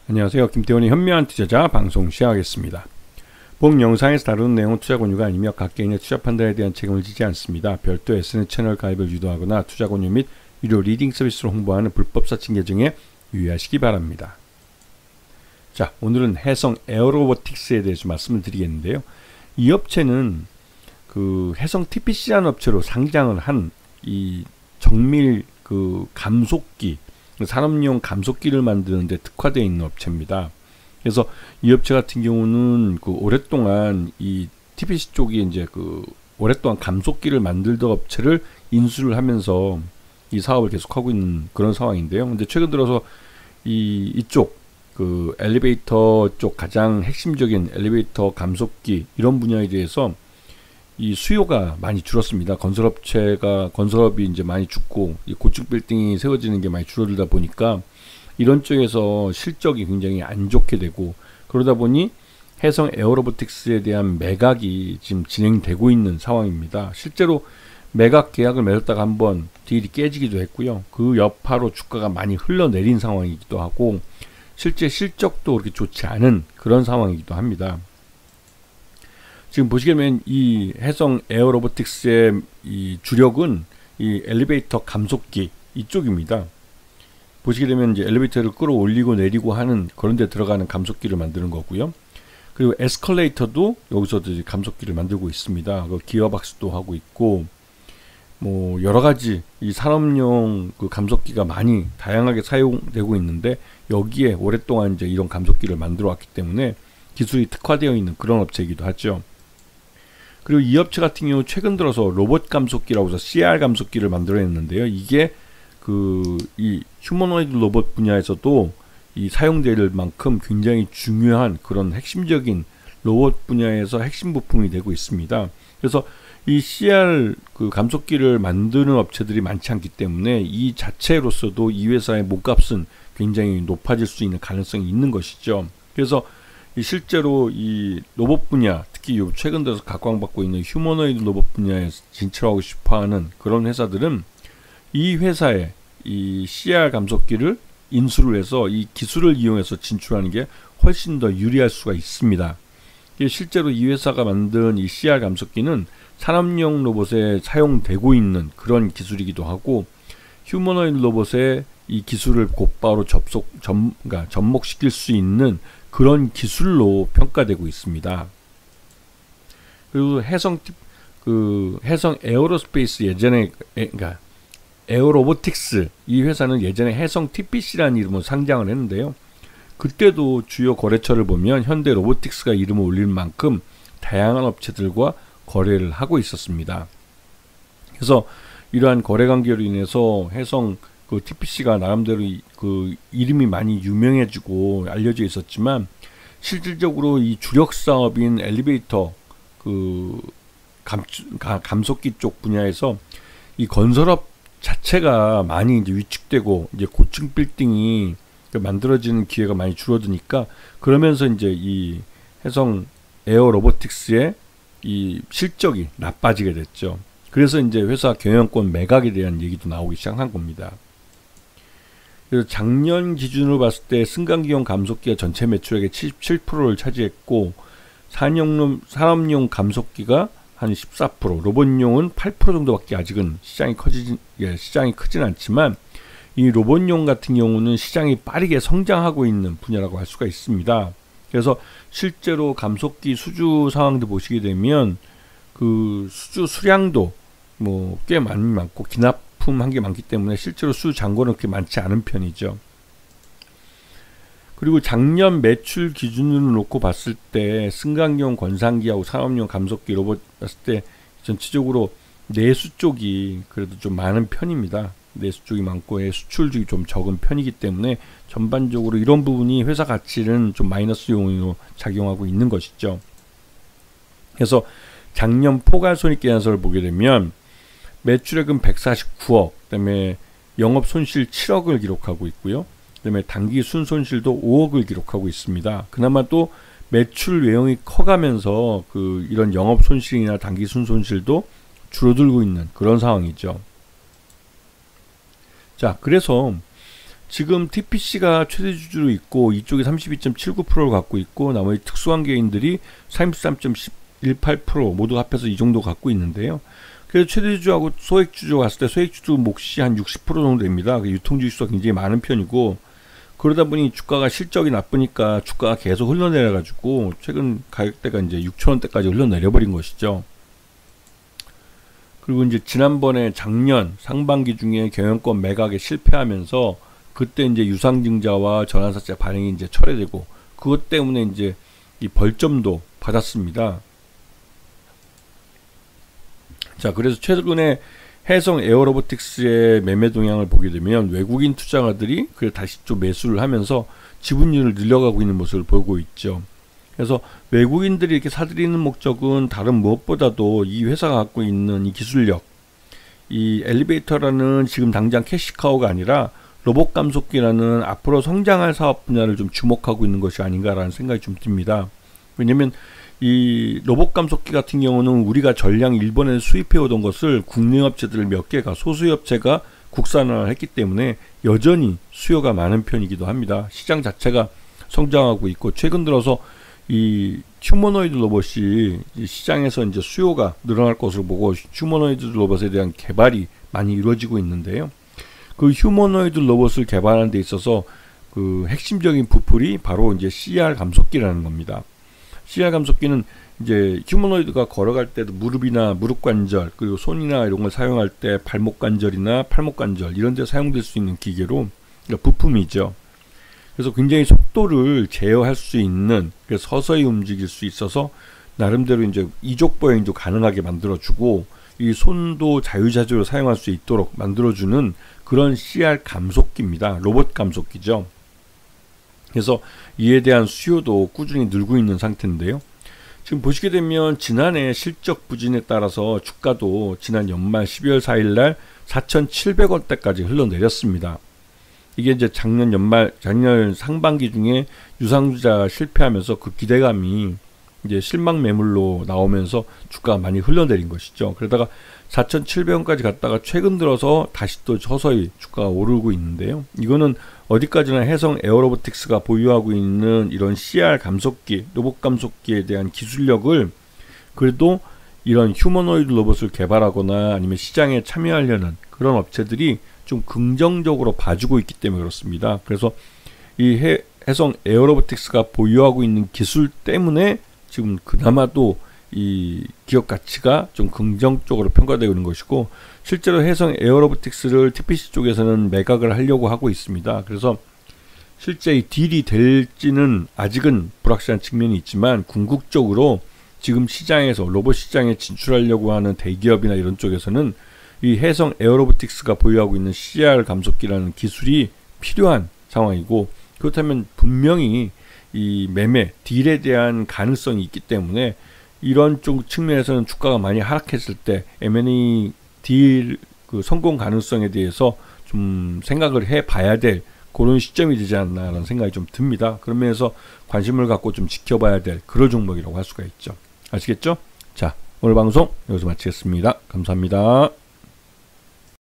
안녕하세요. 김태훈의 현명한 투자자 방송 시작하겠습니다. 본 영상에서 다루는 내용은 투자 권유가 아니며 각 개인의 투자 판단에 대한 책임을 지지 않습니다. 별도 SNS 채널 가입을 유도하거나 투자 권유 및 유료 리딩 서비스로 홍보하는 불법 사칭 계정에 유의하시기 바랍니다. 자, 오늘은 해성 에어로보틱스에 대해서 말씀을 드리겠는데요. 이 업체는 그 해성 TPC라는 업체로 상장을 한 이 정밀 그 감속기, 산업용 감속기를 만드는 데 특화되어 있는 업체입니다. 그래서 이 업체 같은 경우는 그 오랫동안 이 TPC 쪽이 이제 그 오랫동안 감속기를 만들던 업체를 인수를 하면서 이 사업을 계속하고 있는 그런 상황인데요. 근데 최근 들어서 이쪽 그 엘리베이터 쪽 가장 핵심적인 엘리베이터 감속기 이런 분야에 대해서 이 수요가 많이 줄었습니다. 건설업이 이제 많이 죽고 이 고층 빌딩이 세워지는 게 많이 줄어들다 보니까 이런 쪽에서 실적이 굉장히 안 좋게 되고, 그러다 보니 해성 에어로보틱스에 대한 매각이 지금 진행되고 있는 상황입니다. 실제로 매각 계약을 맺었다가 한번 딜이 깨지기도 했고요. 그 여파로 주가가 많이 흘러내린 상황이기도 하고, 실제 실적도 그렇게 좋지 않은 그런 상황이기도 합니다. 지금 보시게 되면 이 해성 에어로보틱스의 이 주력은 이 엘리베이터 감속기 이쪽입니다. 보시게 되면 이제 엘리베이터를 끌어올리고 내리고 하는 그런 데 들어가는 감속기를 만드는 거고요. 그리고 에스컬레이터도 여기서도 이제 감속기를 만들고 있습니다. 그 기어박스도 하고 있고, 뭐 여러 가지 이 산업용 그 감속기가 많이 다양하게 사용되고 있는데, 여기에 오랫동안 이제 이런 감속기를 만들어 왔기 때문에 기술이 특화되어 있는 그런 업체이기도 하죠. 그리고 이 업체 같은 경우 최근 들어서 로봇 감속기라고 해서 CR 감속기를 만들어냈는데요. 이게 이 휴머노이드 로봇 분야에서도 이 사용될 만큼 굉장히 중요한 그런 핵심적인 로봇 분야에서 핵심 부품이 되고 있습니다. 그래서 이 CR 그 감속기를 만드는 업체들이 많지 않기 때문에 이 자체로서도 이 회사의 몸값은 굉장히 높아질 수 있는 가능성이 있는 것이죠. 그래서 실제로 이 로봇 분야, 특히 최근 들어서 각광받고 있는 휴머노이드 로봇 분야에 진출하고 싶어하는 그런 회사들은 이 회사의 이 CR 감속기를 인수를 해서 이 기술을 이용해서 진출하는 게 훨씬 더 유리할 수가 있습니다. 실제로 이 회사가 만든 이 CR 감속기는 산업용 로봇에 사용되고 있는 그런 기술이기도 하고, 휴머노이드 로봇에 이 기술을 곧바로 접목시킬 수 있는 그런 기술로 평가되고 있습니다. 그리고 해성 에어로스페이스 그러니까 에어로보틱스 이 회사는 예전에 해성 TPC라는 이름으로 상장을 했는데요. 그때도 주요 거래처를 보면 현대 로보틱스가 이름을 올릴 만큼 다양한 업체들과 거래를 하고 있었습니다. 그래서 이러한 거래 관계로 인해서 해성 그 TPC가 나름대로 그 이름이 많이 유명해지고 알려져 있었지만, 실질적으로 이 주력 사업인 엘리베이터 그 감속기 쪽 분야에서 이 건설업 자체가 많이 이제 위축되고 이제 고층 빌딩이 만들어지는 기회가 많이 줄어드니까, 그러면서 이제 이 해성 에어로보틱스의 이 실적이 나빠지게 됐죠. 그래서 이제 회사 경영권 매각에 대한 얘기도 나오기 시작한 겁니다. 그래서 작년 기준으로 봤을 때 승강기용 감속기가 전체 매출액의 77%를 차지했고, 산업용 감속기가 한 14%, 로봇용은 8% 정도밖에 아직은 시장이 크진 않지만, 이 로봇용 같은 경우는 시장이 빠르게 성장하고 있는 분야라고 할 수가 있습니다. 그래서 실제로 감속기 수주 상황도 보시게 되면 그 수주 수량도 뭐 꽤 많고 기납품 한 게 많기 때문에 실제로 수주 잔고는 그렇게 많지 않은 편이죠. 그리고 작년 매출 기준으로 놓고 봤을 때 승강용 권상기하고 산업용 감속기 로봇 봤을 때 전체적으로 내수 쪽이 그래도 좀 많은 편입니다. 내수 쪽이 많고 수출 쪽이 좀 적은 편이기 때문에 전반적으로 이런 부분이 회사 가치는 좀 마이너스 요인으로 작용하고 있는 것이죠. 그래서 작년 포괄손익계산서를 보게 되면 매출액은 149억, 그다음에 영업 손실 7억을 기록하고 있고요. 그다음에 당기 순손실도 5억을 기록하고 있습니다. 그나마 또 매출 외형이 커가면서 그 이런 영업 손실이나 당기 순손실도 줄어들고 있는 그런 상황이죠. 자, 그래서 지금 TPC가 최대 주주로 있고 이쪽이 32.79%를 갖고 있고 나머지 특수한 개인들이 33.18% 모두 합해서 이 정도 갖고 있는데요. 그래서 최대 주주하고 소액 주주가 갔을 때 소액 주주 몫이 한 60% 정도 됩니다. 유통주의 수가 굉장히 많은 편이고 그러다 보니 주가가 실적이 나쁘니까 주가가 계속 흘러내려 가지고 최근 가격대가 이제 6,000원대까지 흘러내려 버린 것이죠. 그리고 이제 지난번에 작년 상반기 중에 경영권 매각에 실패하면서 그때 이제 유상증자와 전환사채 발행이 이제 철회되고 그것 때문에 이제 이 벌점도 받았습니다. 자, 그래서 최근에 해성 에어로보틱스의 매매 동향을 보게 되면 외국인 투자가들이 다시 좀 매수를 하면서 지분율을 늘려가고 있는 모습을 보고 있죠. 그래서 외국인들이 이렇게 사들이는 목적은 다른 무엇보다도 이 회사가 갖고 있는 이 기술력, 이 엘리베이터라는 지금 당장 캐시카우가 아니라 로봇 감속기라는 앞으로 성장할 사업 분야를 좀 주목하고 있는 것이 아닌가라는 생각이 좀 듭니다. 왜냐면 이 로봇 감속기 같은 경우는 우리가 전량 일본에서 수입해 오던 것을 국내 업체들 몇 개가 소수 업체가 국산화를 했기 때문에 여전히 수요가 많은 편이기도 합니다. 시장 자체가 성장하고 있고 최근 들어서 이 휴머노이드 로봇이 시장에서 이제 수요가 늘어날 것으로 보고 휴머노이드 로봇에 대한 개발이 많이 이루어지고 있는데요. 그 휴머노이드 로봇을 개발하는 데 있어서 그 핵심적인 부품이 바로 이제 CR 감속기라는 겁니다. CR 감속기는 이제 휴머노이드가 걸어갈 때도 무릎이나 무릎 관절 그리고 손이나 이런 걸 사용할 때 발목 관절이나 팔목 관절 이런 데 사용될 수 있는 기계로 그러니까 부품이죠. 그래서 굉장히 속도를 제어할 수 있는 그래서 서서히 움직일 수 있어서 나름대로 이제 이족 보행도 가능하게 만들어주고 이 손도 자유자재로 사용할 수 있도록 만들어주는 그런 CR 감속기입니다. 로봇 감속기죠. 그래서 이에 대한 수요도 꾸준히 늘고 있는 상태인데요. 지금 보시게 되면 지난해 실적 부진에 따라서 주가도 지난 연말 12월 4일 날 4,700원대까지 흘러내렸습니다. 이게 이제 작년 상반기 중에 유상증자 실패하면서 그 기대감이 이제 실망 매물로 나오면서 주가가 많이 흘러내린 것이죠. 그러다가 4,700원까지 갔다가 최근 들어서 다시 또 서서히 주가가 오르고 있는데요. 이거는 어디까지나 해성 에어로보틱스가 보유하고 있는 이런 CR 감속기, 로봇 감속기에 대한 기술력을 그래도 이런 휴머노이드 로봇을 개발하거나 아니면 시장에 참여하려는 그런 업체들이 좀 긍정적으로 봐주고 있기 때문에 그렇습니다. 그래서 이 해성 에어로보틱스가 보유하고 있는 기술 때문에 지금 그나마도 이 기업 가치가 좀 긍정적으로 평가되고 있는 것이고 실제로 해성 에어로보틱스를 TPC 쪽에서는 매각을 하려고 하고 있습니다. 그래서 실제 이 딜이 될지는 아직은 불확실한 측면이 있지만 궁극적으로 지금 시장에서 로봇 시장에 진출하려고 하는 대기업이나 이런 쪽에서는 이 해성 에어로보틱스가 보유하고 있는 CR 감속기라는 기술이 필요한 상황이고 그렇다면 분명히 이 매매 딜에 대한 가능성이 있기 때문에 이런 쪽 측면에서는 주가가 많이 하락했을 때 M&A 딜 그 성공 가능성에 대해서 좀 생각을 해봐야 될 그런 시점이 되지 않나라는 생각이 좀 듭니다. 그런 면에서 관심을 갖고 좀 지켜봐야 될 그런 종목이라고 할 수가 있죠. 아시겠죠? 자, 오늘 방송 여기서 마치겠습니다. 감사합니다.